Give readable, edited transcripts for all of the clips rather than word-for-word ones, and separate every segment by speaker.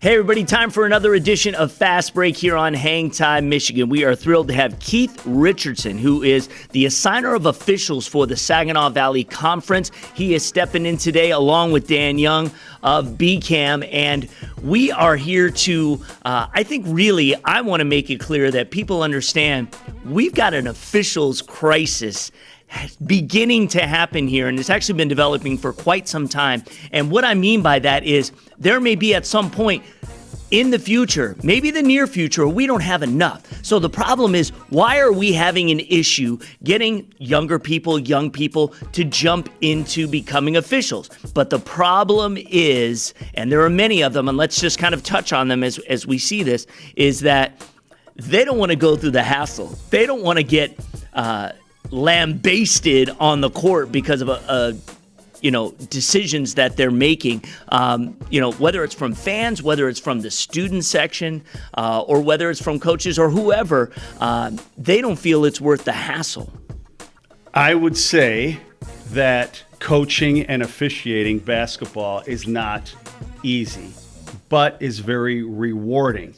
Speaker 1: Hey everybody, time for another edition of Fast Break here on Hangtime, Michigan. We are thrilled to have Keith Richardson, who is the assigner of officials for the Saginaw Valley Conference. He is stepping in today along with Dan Young of BCAM, and we are here to, I think really, I want to make it clear that people understand we've got an officials crisis beginning to happen here, and it's actually been developing for quite some time. And what I mean by that is there may be at some point in the future, maybe the near future, we don't have enough. So the problem is, why are we having an issue getting young people to jump into becoming officials? But the problem is, and there are many of them, and let's just kind of touch on them as we see this, is that they don't want to go through the hassle. They don't want to get lambasted on the court because of decisions that they're making, whether it's from fans, whether it's from the student section, or whether it's from coaches or whoever, they don't feel it's worth the hassle.
Speaker 2: I would say that coaching and officiating basketball is not easy, but is very rewarding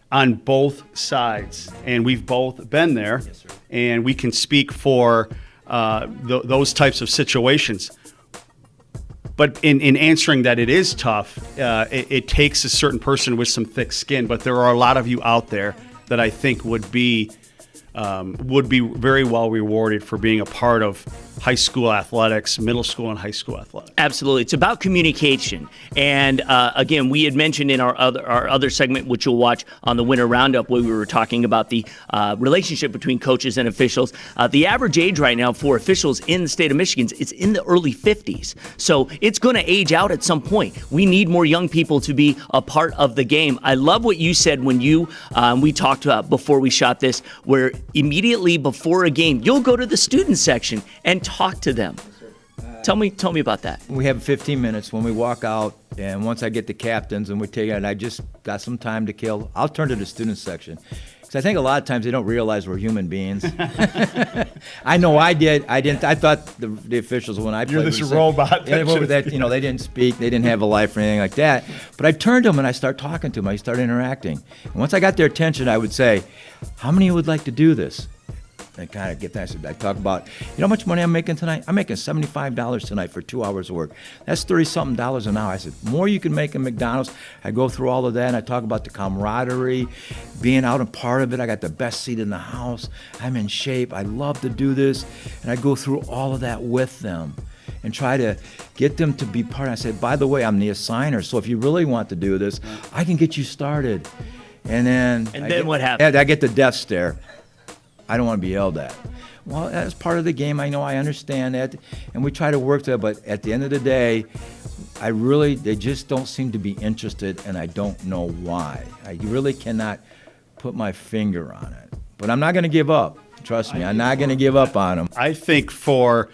Speaker 2: on both sides, and we've both been there. Yes, sir. And we can speak for those types of situations. But in answering that it is tough, it takes a certain person with some thick skin. But there are a lot of you out there that I think would be very well rewarded for being a part of high school athletics, middle school and high school athletics.
Speaker 1: Absolutely. It's about communication. And again, we had mentioned in our other segment, which you'll watch on the Winter Roundup, where we were talking about the relationship between coaches and officials. The average age right now for officials in the state of Michigan is in the early 50s. So it's going to age out at some point. We need more young people to be a part of the game. I love what you said when we talked about before we shot this, where immediately before a game, you'll go to the student section and talk to them. Tell me about that.
Speaker 3: We have 15 minutes when we walk out, and once I get the captains and we take it, and I just got some time to kill, I'll turn to the student section. Because I think a lot of times they don't realize we're human beings. I know I did. I didn't. I thought the officials, when I played,
Speaker 2: you're this robot.
Speaker 3: They didn't speak. They didn't have a life or anything like that. But I turned to them and I started talking to them. I started interacting. And once I got their attention, I would say, "How many would like to do this?" And kind of get that. I talk about, how much money I'm making tonight? I'm making $75 tonight for 2 hours of work. That's $30-something an hour. I said, more you can make in McDonald's. I go through all of that, and I talk about the camaraderie, being out and part of it. I got the best seat in the house. I'm in shape. I love to do this. And I go through all of that with them and try to get them to be part. I said, by the way, I'm the assigner, so if you really want to do this, I can get you started. And then
Speaker 1: what happened?
Speaker 3: I get the death stare. I don't want to be yelled at. Well, that's part of the game. I know, I understand that, and we try to work that. But at the end of the day, they just don't seem to be interested, and I don't know why. I really cannot put my finger on it. But I'm not going to give up. Trust me, I'm not going to give up on them.
Speaker 2: I think you're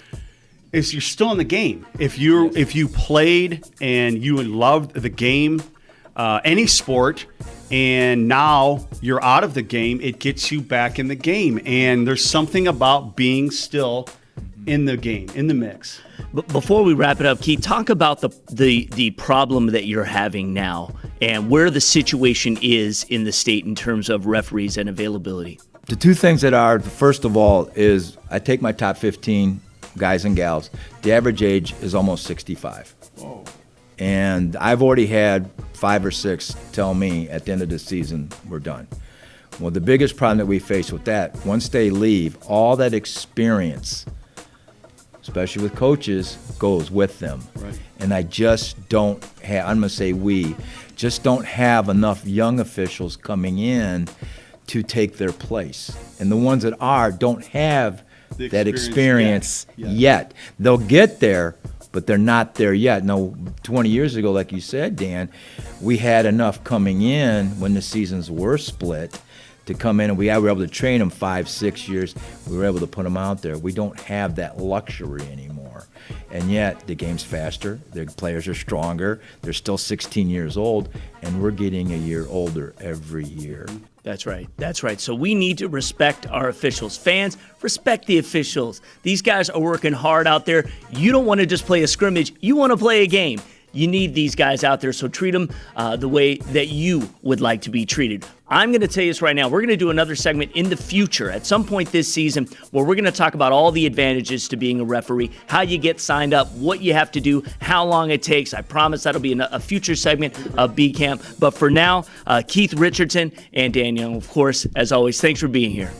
Speaker 2: still in the game. If you played and you loved the game, any sport, and now you're out of the game, it gets you back in the game. And there's something about being still in the game, in the mix.
Speaker 1: But before we wrap it up, Keith, talk about the problem that you're having now and where the situation is in the state in terms of referees and availability.
Speaker 3: The two things that are, first of all, is I take my top 15 guys and gals. The average age is almost 65.
Speaker 2: Whoa.
Speaker 3: And I've already had 5 or 6 tell me at the end of the season, we're done. Well, the biggest problem that we face with that, once they leave, all that experience, especially with coaches, goes with them.
Speaker 2: Right.
Speaker 3: And I just don't have, I'm going to say we, just don't have enough young officials coming in to take their place. And the ones that are don't have that experience yet. They'll get there, but they're not there yet. No, 20 years ago, like you said, Dan, we had enough coming in when the seasons were split to come in, and we were able to train them 5, 6 years. We were able to put them out there. We don't have that luxury anymore. And yet, the game's faster, the players are stronger, they're still 16 years old, and we're getting a year older every year.
Speaker 1: That's right. That's right. So we need to respect our officials. Fans, respect the officials. These guys are working hard out there. You don't want to just play a scrimmage. You want to play a game. You need these guys out there, so treat them the way that you would like to be treated. I'm going to tell you this right now. We're going to do another segment in the future at some point this season where we're going to talk about all the advantages to being a referee, how you get signed up, what you have to do, how long it takes. I promise that'll be a future segment of BCAM. But for now, Keith Richardson and Daniel, of course, as always, thanks for being here.